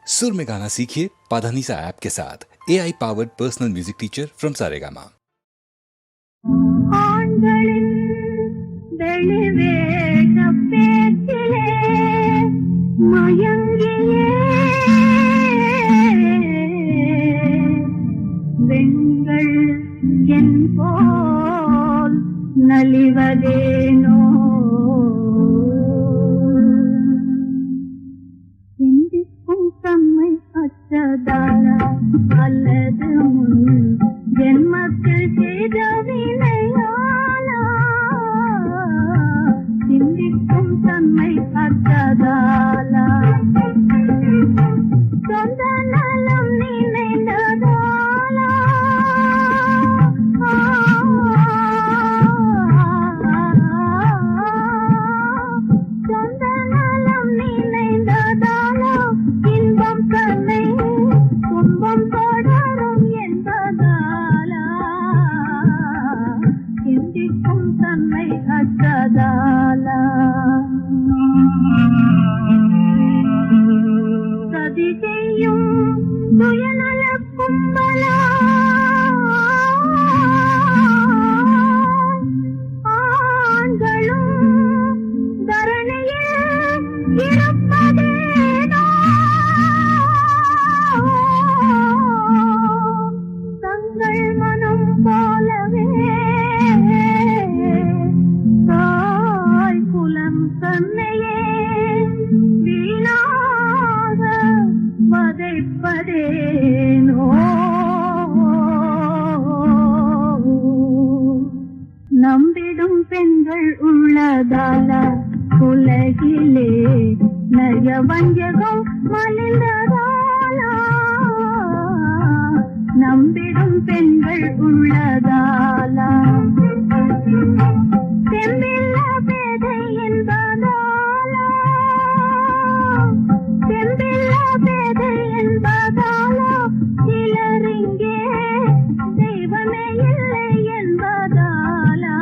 सुर में गाना सीखिए पाधानीसा ऐप के साथ AI powered personal music teacher from Saregama. நலிவதேனோ சிந்திக்கும் தம்மை அற்றதால அல்லது முன் ஜென்மத்தில் செய்த வினையாலா சிந்திக்கும் தம்மை அற்றதாலா சொந்த நலம் நினைந்ததாலா சதி செய்யும் சுயநல கும்பலா ஆண்களும் தரணியில் இருப்பதேனோ தங்கள் மனம் போலவே தாய் குலம் தன்னையே வீணாக வதைப்பதேனோ நம்பிடும் பெண்கள் உள்ளதால உலகிலே நய வஞ்சகம் மலிந்ததாலா நம்பிடும் பெண்கள் உள்ளதாலா செம்பில்ல பேதை என்பதாலா செம்பில்ல பேதை என்பதாலா சிலரிங்கே தெய்வமே இல்லை என்பதாலா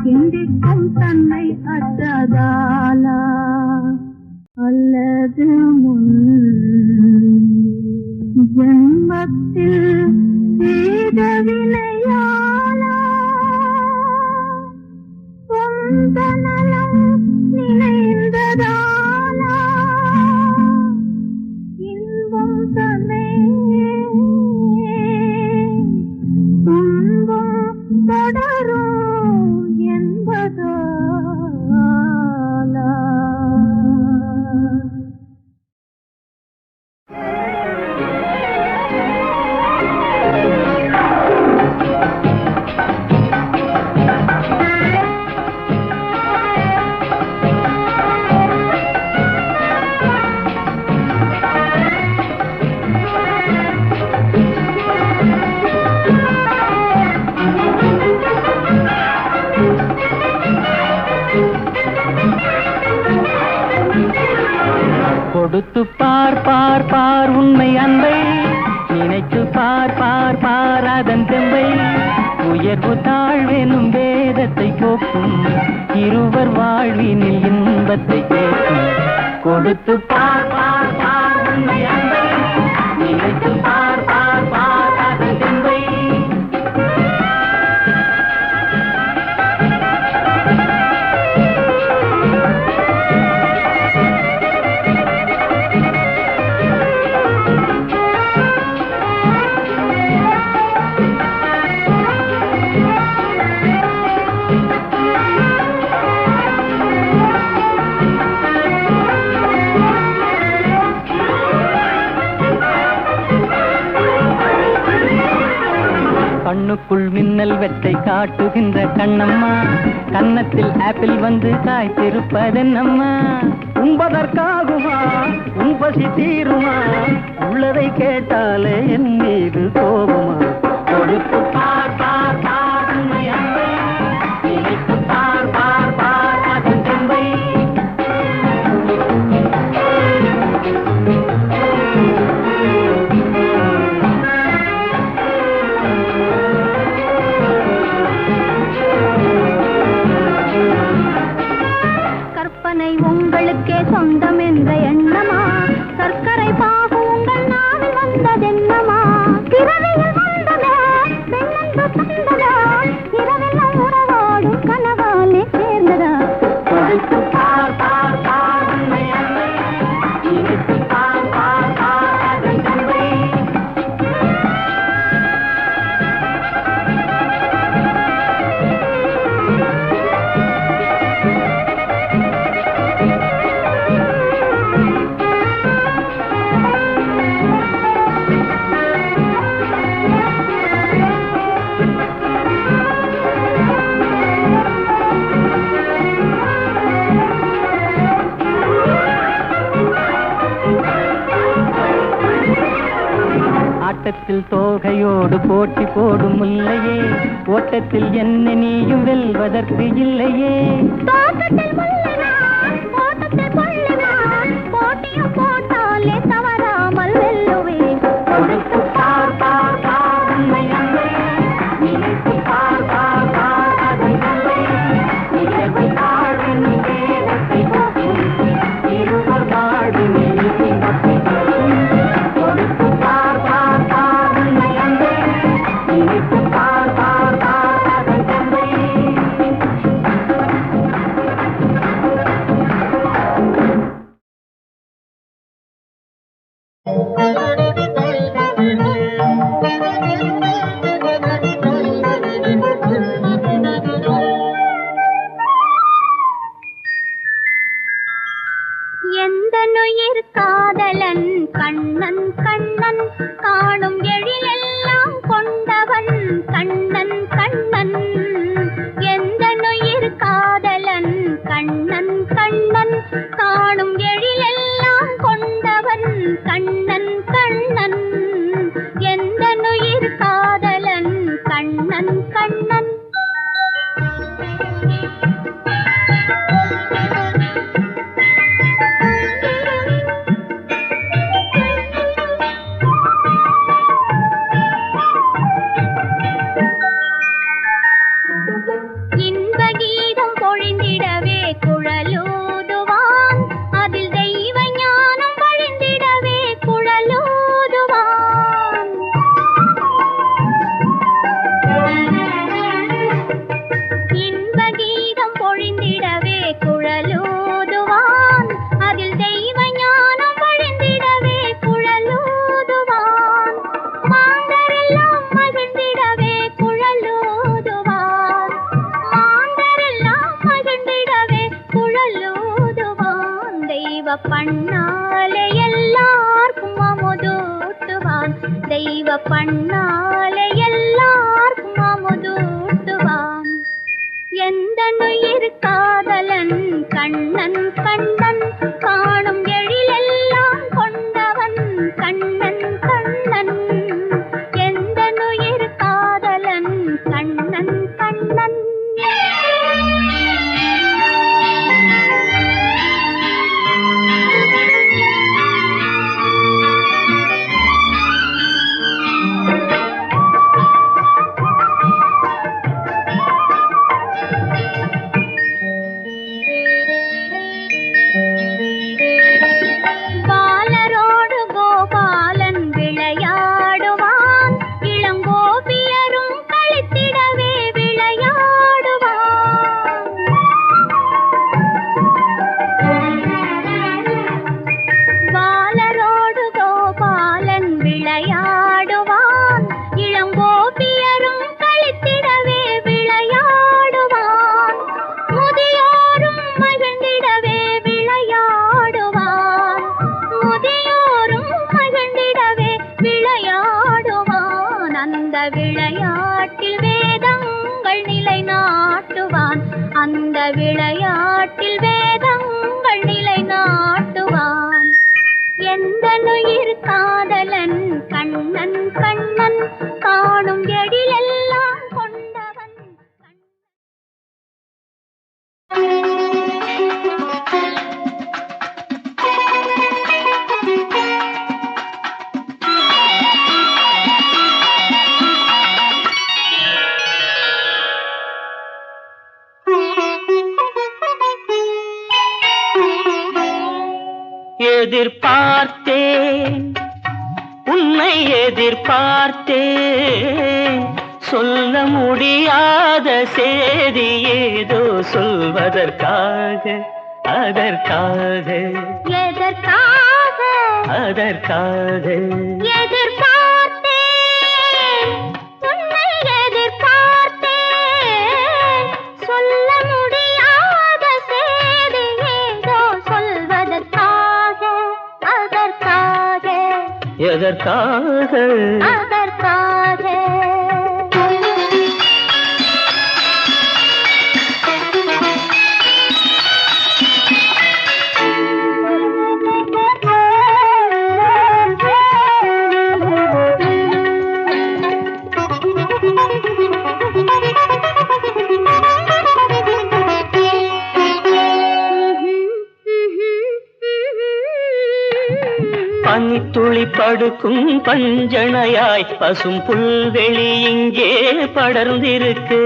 சிந்திக்கும் தன்மை அற்றதாலா அல்லது முன் ஜென்மத்தில் செய்த வினையாலா சொந்த நலம் நினைந்ததாலா இன்பம் தன்னை துன்பம் தொடரும் என்பதாலா கொடுத்து பார் பார் பார் உண்மை அன்பை நினைத்து பார் பார் பார் அதன் தெம்பை உயர்வு தாழ்வெனும் வேதத்தை போக்கும் இருவர் வாழ்வினில் இன்பத்தை கேட்கும் கொடுத்து பார் பார் பார் உண்மை அன்பை நினைத்து பார் பார் பார் அதன் தெம்பை கண்ணுக்குள் மின்னல் வெட்டை காட்டுகின்ற கண்ணம்மா கன்னத்தில் ஆப்பிள் வந்து காய்த்திருப்பதென்னம்மா உண்பதற்காகுமா உன்பசி தீருமா உள்ளதை கேட்டாலே என் மீது கோபமா கொடுத்து பார் பார் பார் உண்மை அன்பை நினைத்து பார் பார் பார் அதன் தெம்பை கற்பனை உங்களுக்கே சொந்தம் என்ற எண்ணமா தோட்டத்தில் தோகையோடு போட்டி போடும் முல்லையே, ஓட்டத்தில் என்ன நீயும் வெல்வதற்கு இல்லையே. தோட்டத்தில் முள்ளினான், ஓட்டத்தில் கொள்ளினான், போட்டியும் போட்டாலே தவறாமல் வெல்லுவேன். கொடுத்து பார் பார் பார் உன்னை அன்பே, நினைத்து பார் பார் பார் அதன் அன்பே, நிலவை தாழ்வின் வேதத்தை போக்கும், இருவர் வாழ்வின் இன்பத்தை தரும். கொடுத்து பார் பார் பார் உன்னை அன்பே, நினைத்து பார் பார் பார் அதன் அன்பே. எந்த நுயிர் காதலன் கண்ணன் கண்ணன், காணும் எழிலெல்லாம் கொண்டவன் கண்ணன் கண்ணன். எந்த நுயிர் காதலன் கண்ணன் கண்ணன், காணும் எழிலெல்லாம் கொண்டவன் கண்ணன் கண்ணன். எந்த நுயிர் காதலன் கண்ணன் கண்ணன். இன்ப கீதம் பொழிந்திடவே குழலூதுவான், அதில் தெய்வ ஞானம் வழிந்திடவே குழலூதுவான். இன்ப கீதம் பொழிந்திடவே குழலூதுவான், அதில் தெய்வ ஞானம் வழிந்திடவே குழலூதுவான். மாந்தரெல்லாம் மகிழ்ந்திடவே குழலூதுவான், மாந்தரெல்லாம் மகிழ்ந்திடவே குழலூதுவான். தெய்வ பண்ணாலே எல்லார்க்கும் அமுதூட்டுவான், தெய்வ பண்ணாலே எல்லார்க்கும் அமுதூட்டுவான். எந்த நுயிர் காதலன் கண்ணன் கண்ணன், காணும் எழிலெல்லாம் கொண்டவன் கண்ணன் கண்ணன். எந்த நுயிர் காதலன் கண்ணன் கண்ணன். பாலரோடு கோபாலன் விளையாடுவான், இளங்கோபியரும் களித்திடவே விளையாடுவான். பாலரோடு கோபாலன் விளையாடுவான், இளங்கோபியரும் களித்திடவே விளையாடுவான். முதியோரும் மகிழ்ந்திடவே விளையாடுவான், முதியோரும் மகிழ்ந்திடவே விளையாடுவான். அந்த விளையாட்டில் வேதங்கள் நிலைநாட்டுவான், அந்த விளையாட்டில் வேதங்கள் நிலைநாட்டுவான். எந்த நுயிர் காதலன் கண்ணன் கண்ணன், காணும் எழிலெல்லாம் கொண்டவன் கண்ணன். எதிர்பார்த்தேன் உன்னை எதிர்பார்த்தேன், சொல்ல முடியாத செய்தி ஏதோ சொல்வதற்காக, அதற்காக எதற்காக அதற்காக எதிர்பார்த்தேன், உன்னை எதிர்பார்த்தேன், சொல்ல முடியாத செய்தி ஏதோ சொல்வதற்காக, அதற்காக எதற்காக அதற்காக. பனித்துளி படுக்கும் பஞ்சணையாய் பசும் புல்வெளி இங்கே படர்ந்திருக்கு.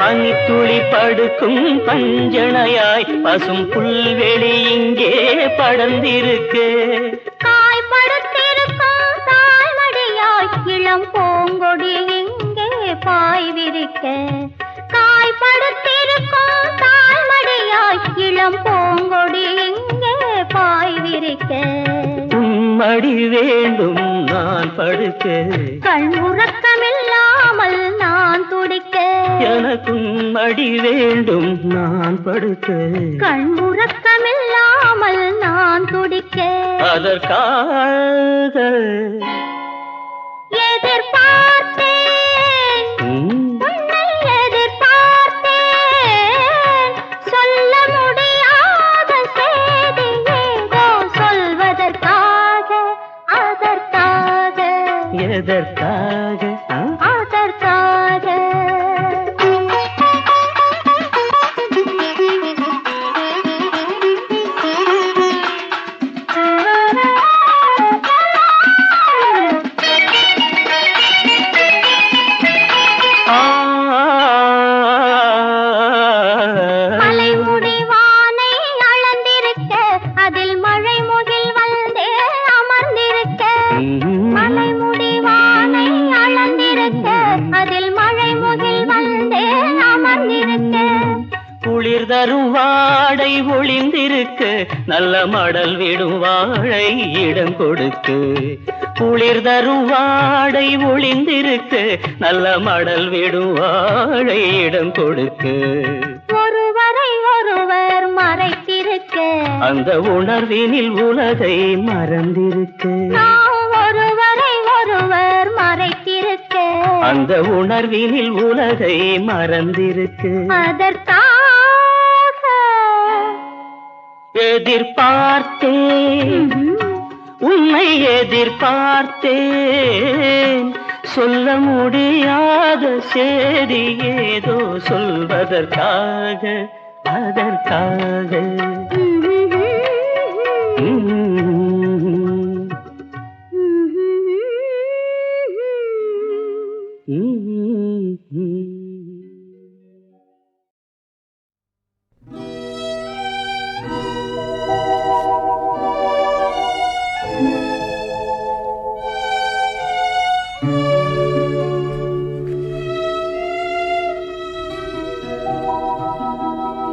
பனித்துளி படுக்கும் பஞ்சணையாய் பசும் புல்வெளி இங்கே படர்ந்திருக்கு. காய்படுத்திருக்கும் தாய்மடியாய் இளம் பூங்கொடி இங்கே பாய் விரிக்க. காய்படுத்திருக்கும் தாய்மடியாய் இளம் பூங்கொடி இங்கே பாய் விரிக்க. மடி வேண்டும் நான் படுக்க, கண் உறக்கமில்லாமல் நான் துடிக்க. எனக்கும் மடி வேண்டும் நான் படுக்க, கண் உறக்கமில்லாமல் நான் துடிக்க. அதற்காக எதிர்பார்த்தேன், உன்னை எதிர்பார்த்தேன். சொல்ல முடியாத செய்தி ஏதோ சொல்வதற்காக. அதற்காக எதற்காக அதற்காக. மலைமுடி வானை அளந்திருக்க, அதில் மழை முகில் வந்தே அமர்ந்திருக்க. மலைமுடி வானை அளந்திருக்க, அதில் மழை முகில் வந்தே அமர்ந்திருக்க. குளிர் தரும் வாடை ஒளிந்திருக்கு, நல்ல மடல் விடும் வாழை இடம் கொடுக்கு. குளிர் தரும் வாடை ஒளிந்திருக்கு, நல்ல மடல் விடும் வாழை இடம் கொடுக்கு. ஒருவரை ஒருவர் மறைத்திருக்க, அந்த உணர்வினில் உலகை மறந்திருக்கு. நாம் ஒருவரை ஒருவர் மறைத்திருக்க, அந்த உணர்வினில் உலகை மறந்திருக்கு. அதற்காக எதிர்பார்த்தேன், உன்னை எதிர்பார்த்தேன். சொல்ல முடியாத செய்தி ஏதோ சொல்வதற்காக. அதற்காக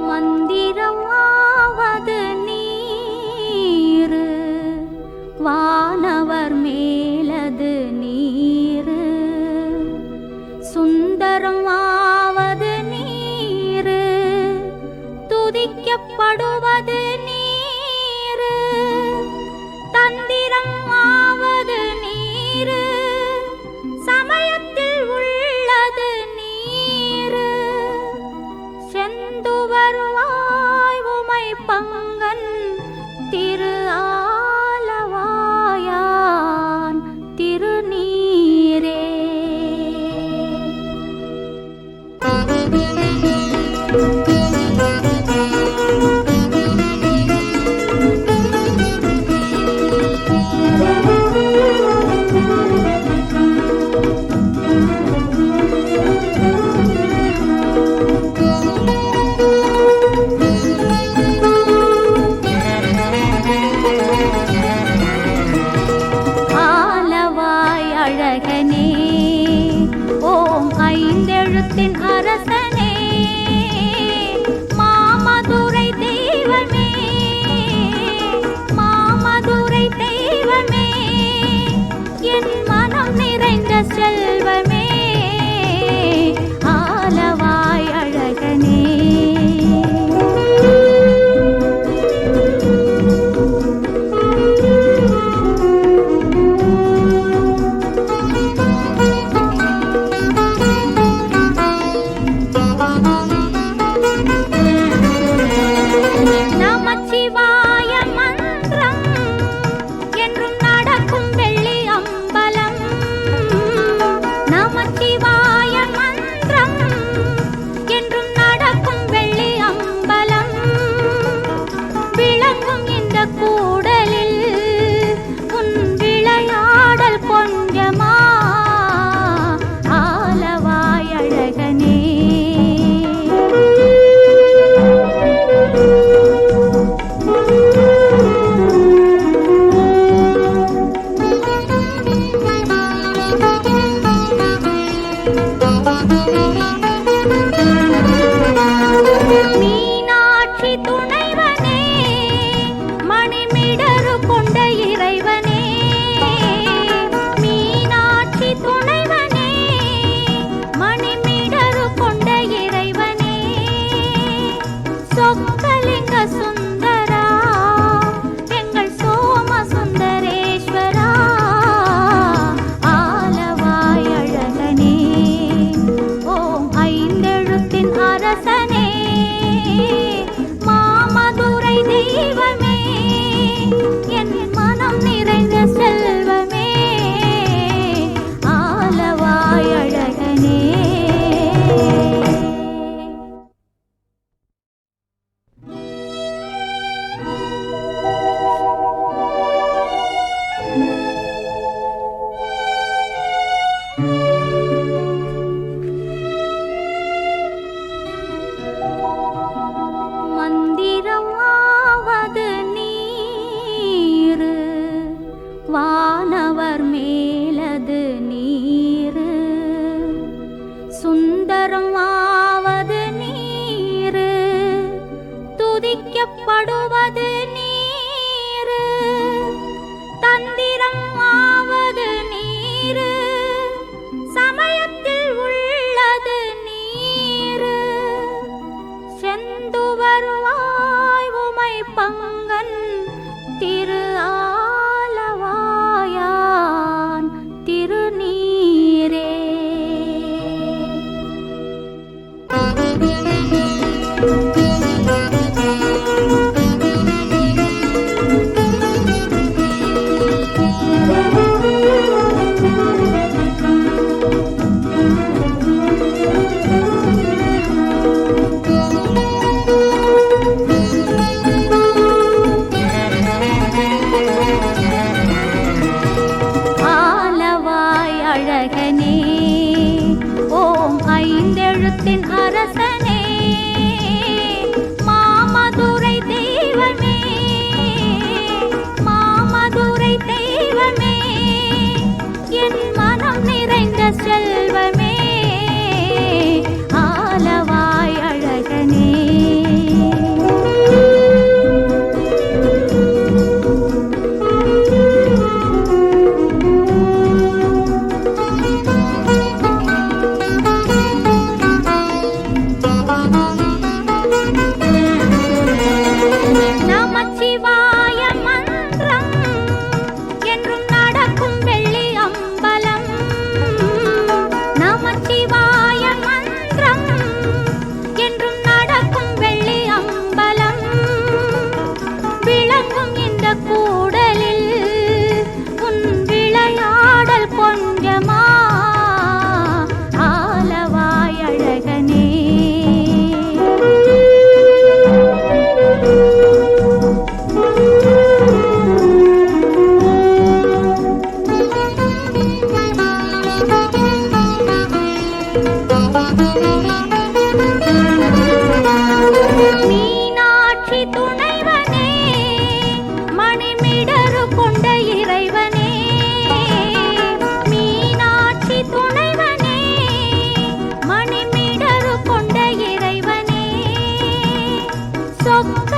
மந்திரம் ஆவ செல்வமே ஆலவாய் அழகனே. நமச்சிவாய மந்திரம் என்றும் நடக்கும் வெள்ளி அம்பலம். நமச்சிவாய மந்திரம் என்றும் நடக்கும் வெள்ளி அம்பலம். விளங்கும் இந்த கூடலில் உன் விளையாடல் கொஞ்சமா ஆலவாய் அழகனே. மீனாட்சி துணைவனே மணிமிடறு கொண்ட இறைவனே. மீனாட்சி துணைவனே மணிமிடறு கொண்ட இறைவனே. சொக்க